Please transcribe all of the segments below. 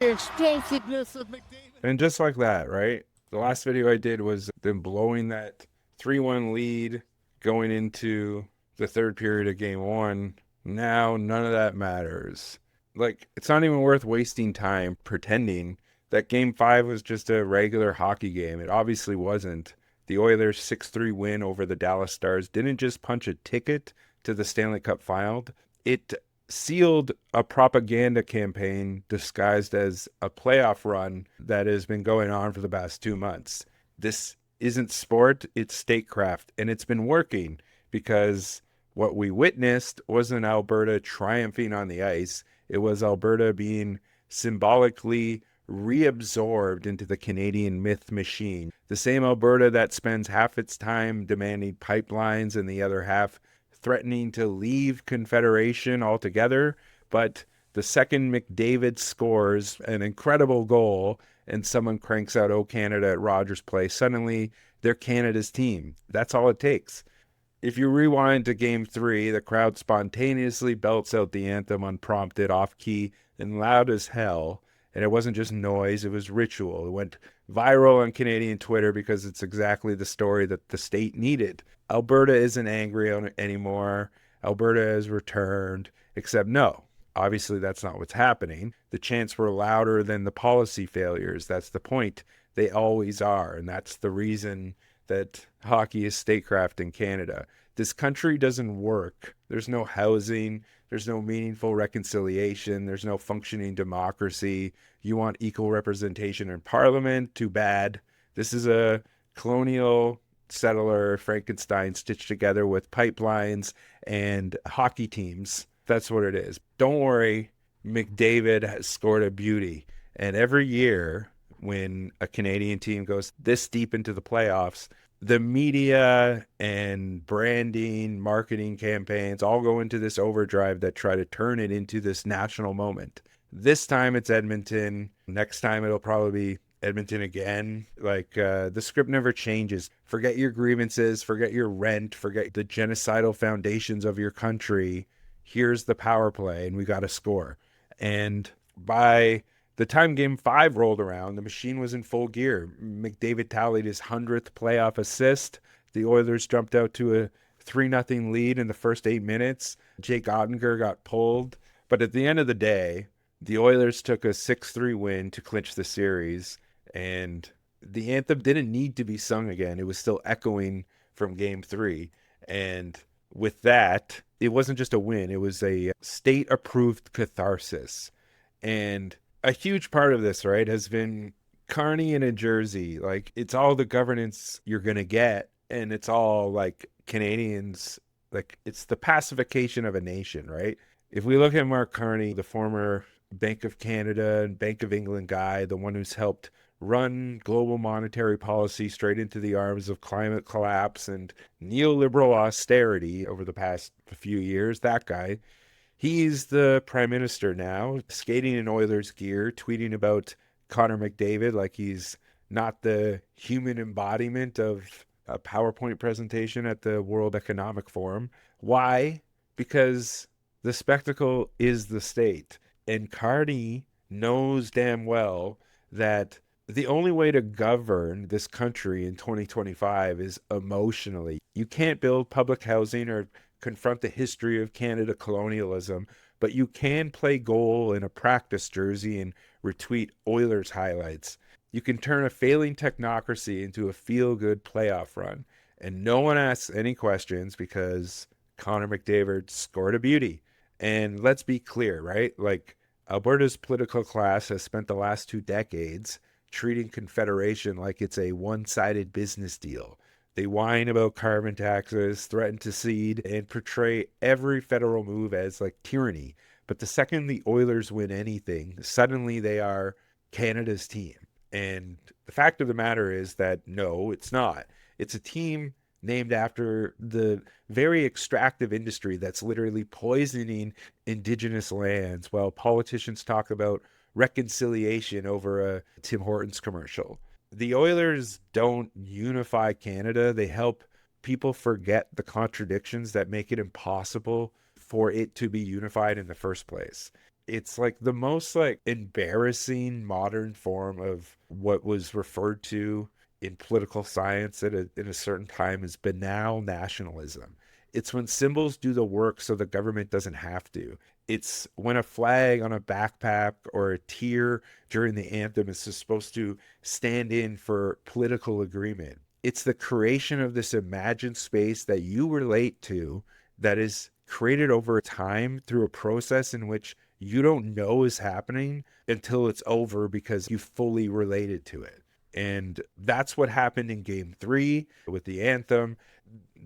The explosiveness of McDavid. And just like that, right? The last video I did was them blowing that 3-1 lead going into the third period of game one. Now, none of that matters. Like, it's not even worth wasting time pretending that game five was just a regular hockey game. It obviously wasn't. The Oilers' 6-3 win over the Dallas Stars didn't just punch a ticket to the Stanley Cup final, it sealed a propaganda campaign disguised as a playoff run that has been going on for the past 2 months. This isn't sport, it's statecraft, and it's been working because what we witnessed wasn't Alberta triumphing on the ice. It was Alberta being symbolically reabsorbed into the Canadian myth machine. The same Alberta that spends half its time demanding pipelines and the other half threatening to leave Confederation altogether. But the second McDavid scores an incredible goal and someone cranks out "Oh Canada" at Rogers Place, suddenly they're Canada's team. That's all it takes. If you rewind to game three, the crowd spontaneously belts out the anthem unprompted, off key, and loud as hell. And it wasn't just noise, it was ritual. It went viral on Canadian Twitter because it's exactly the story that the state needed. Alberta isn't angry anymore. Alberta has returned, except no. Obviously, that's not what's happening. The chants were louder than the policy failures. That's the point. They always are. And that's the reason that hockey is statecraft in Canada. This country doesn't work. There's no housing. There's no meaningful reconciliation. There's no functioning democracy. You want equal representation in parliament? Too bad. This is a colonial settler Frankenstein stitched together with pipelines and hockey teams. That's what it is. Don't worry, McDavid has scored a beauty. And every year when a Canadian team goes this deep into the playoffs, the media and branding, marketing campaigns all go into this overdrive that try to turn it into this national moment. This time it's Edmonton. Next time it'll probably be Edmonton again. Like, the script never changes. Forget your grievances, forget your rent, forget the genocidal foundations of your country. Here's the power play, and we got to score. And by the time game five rolled around, the machine was in full gear. McDavid tallied his 100th playoff assist. The Oilers jumped out to a 3-0 lead in the first 8 minutes. Jake Ottinger got pulled. But at the end of the day, the Oilers took a 6-3 win to clinch the series. And the anthem didn't need to be sung again. It was still echoing from game three. And with that, it wasn't just a win. It was a state-approved catharsis. And a huge part of this, right, has been Carney in a jersey. Like, it's all the governance you're going to get, and it's all, like, Canadians. Like, it's the pacification of a nation, right? If we look at Mark Carney, the former Bank of Canada and Bank of England guy, the one who's helped run global monetary policy straight into the arms of climate collapse and neoliberal austerity over the past few years, that guy, he's the prime minister now, skating in Oilers gear, tweeting about Connor McDavid like he's not the human embodiment of a PowerPoint presentation at the World Economic Forum. Why? Because the spectacle is the state. And Carney knows damn well that the only way to govern this country in 2025 is emotionally. You can't build public housing or confront the history of Canada colonialism, but you can play goal in a practice jersey and retweet Oilers highlights. You can turn a failing technocracy into a feel-good playoff run, and no one asks any questions because Connor McDavid scored a beauty. And let's be clear, right? Like, Alberta's political class has spent the last 2 decades treating Confederation like it's a one-sided business deal. They whine about carbon taxes, threaten to cede, and portray every federal move as like tyranny. But the second the Oilers win anything, suddenly they are Canada's team. And the fact of the matter is that no, it's not. It's a team named after the very extractive industry that's literally poisoning indigenous lands while politicians talk about reconciliation over a Tim Hortons commercial. The Oilers don't unify Canada. They help people forget the contradictions that make it impossible for it to be unified in the first place. It's like the most like embarrassing modern form of what was referred to in political science in a certain time as banal nationalism. It's when symbols do the work so the government doesn't have to. It's when a flag on a backpack or a tear during the anthem is supposed to stand in for political agreement. It's the creation of this imagined space that you relate to that is created over time through a process in which you don't know is happening until it's over because you fully related to it. And that's what happened in game 3 with the anthem.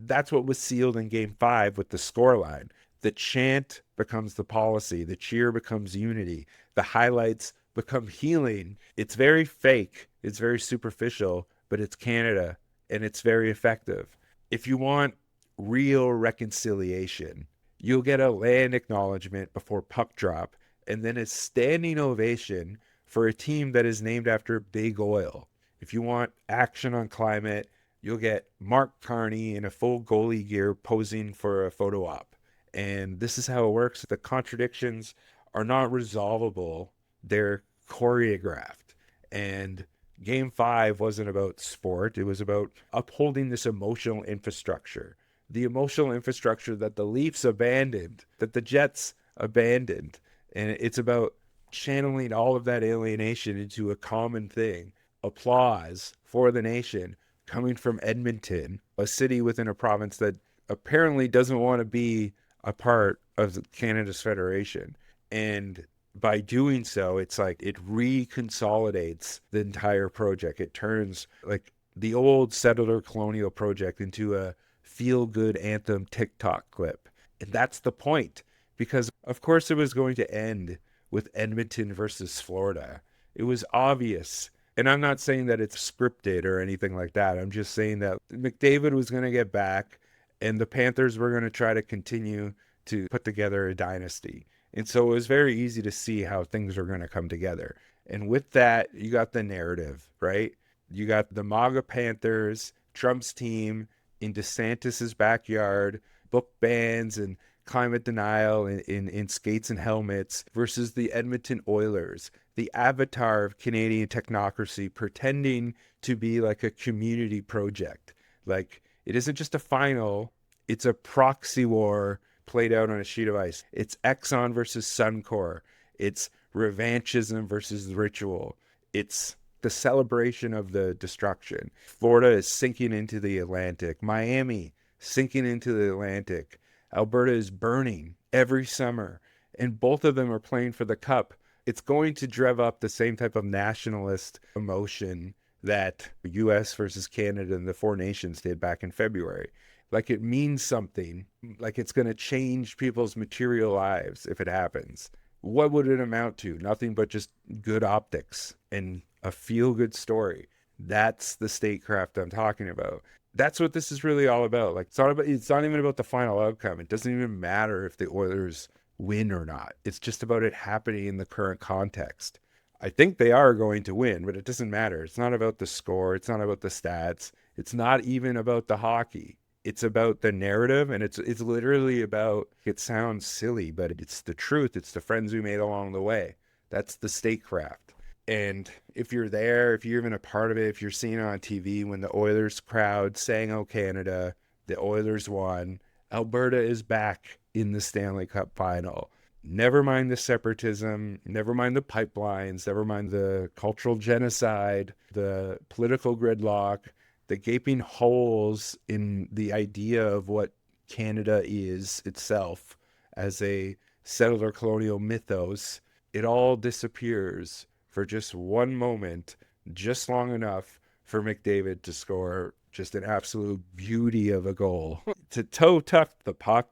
That's what was sealed in game 5 with the scoreline. The chant becomes the policy, the cheer becomes unity, the highlights become healing. It's very fake, it's very superficial, but it's Canada and it's very effective. If you want real reconciliation, you'll get a land acknowledgement before puck drop and then a standing ovation for a team that is named after Big Oil. If you want action on climate, you'll get Mark Carney in a full goalie gear posing for a photo op. And this is how it works. The contradictions are not resolvable, they're choreographed. And game 5 wasn't about sport, it was about upholding this emotional infrastructure. The emotional infrastructure that the Leafs abandoned, that the Jets abandoned. And it's about channeling all of that alienation into a common thing. Applause for the nation coming from Edmonton, a city within a province that apparently doesn't want to be a part of Canada's federation. And by doing so, it's like it reconsolidates the entire project. It turns like the old settler colonial project into a feel-good anthem TikTok clip. And that's the point, because of course it was going to end with Edmonton versus Florida. It was obvious. And I'm not saying that it's scripted or anything like that. I'm just saying that McDavid was going to get back and the Panthers were going to try to continue to put together a dynasty. And so it was very easy to see how things were going to come together. And with that, you got the narrative, right? You got the MAGA Panthers, Trump's team in DeSantis's backyard, book bans and climate denial in skates and helmets versus the Edmonton Oilers, the avatar of Canadian technocracy pretending to be like a community project. Like it isn't just a final, it's a proxy war played out on a sheet of ice. It's Exxon versus Suncor. It's revanchism versus ritual. It's the celebration of the destruction. Florida is sinking into the Atlantic. Miami sinking into the Atlantic. Alberta is burning every summer. And both of them are playing for the cup. It's going to rev up the same type of nationalist emotion that US versus Canada and the Four Nations did back in February. Like it means something, like it's going to change people's material lives if it happens. What would it amount to? Nothing but just good optics and a feel-good story. That's the statecraft I'm talking about. That's what this is really all about. Like it's not even about the final outcome. It doesn't even matter if the Oilers win or not. It's just about it happening in the current context. I think they are going to win, but it doesn't matter. It's not about the score. It's not about the stats. It's not even about the hockey. It's about the narrative, and it's literally about, it sounds silly, but it's the truth. It's the friends we made along the way. That's the statecraft. And if you're there, if you're even a part of it, if you're seeing it on TV when the Oilers crowd sang "Oh Canada," the Oilers won, Alberta is back in the Stanley Cup final. Never mind the separatism, never mind the pipelines, never mind the cultural genocide, the political gridlock, the gaping holes in the idea of what Canada is itself as a settler colonial mythos. It all disappears for just one moment, just long enough for McDavid to score just an absolute beauty of a goal. To toe tuck the puck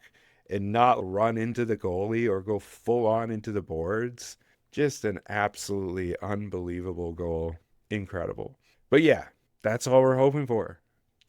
and not run into the goalie or go full on into the boards. Just an absolutely unbelievable goal. Incredible. But yeah, that's all we're hoping for.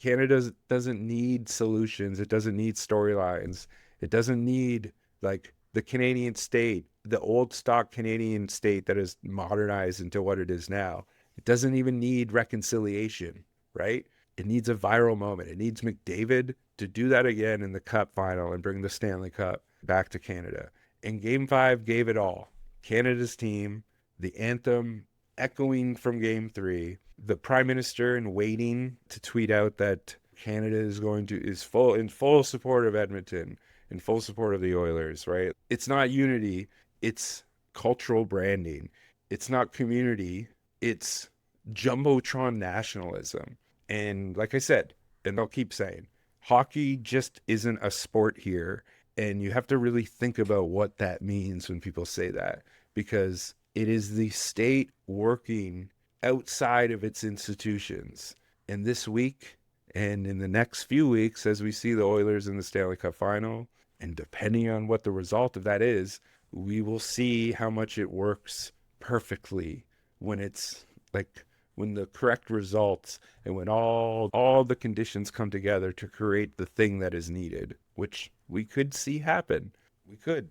Canada doesn't need solutions. It doesn't need storylines. It doesn't need like the Canadian state, the old stock Canadian state that is modernized into what it is now. It doesn't even need reconciliation, right? It needs a viral moment. It needs McDavid to do that again in the Cup final and bring the Stanley Cup back to Canada. And Game 5 gave it all. Canada's team, the anthem echoing from game 3, the prime minister in waiting to tweet out that Canada is in full support of Edmonton, in full support of the Oilers, right? It's not unity, it's cultural branding. It's not community, it's jumbotron nationalism. And like I said, and I'll keep saying, hockey just isn't a sport here. And you have to really think about what that means when people say that, because it is the state working outside of its institutions. And this week and in the next few weeks, as we see the Oilers in the Stanley Cup final, and depending on what the result of that is, we will see how much it works perfectly when it's like when the correct results and when all the conditions come together to create the thing that is needed, which we could see happen. We could.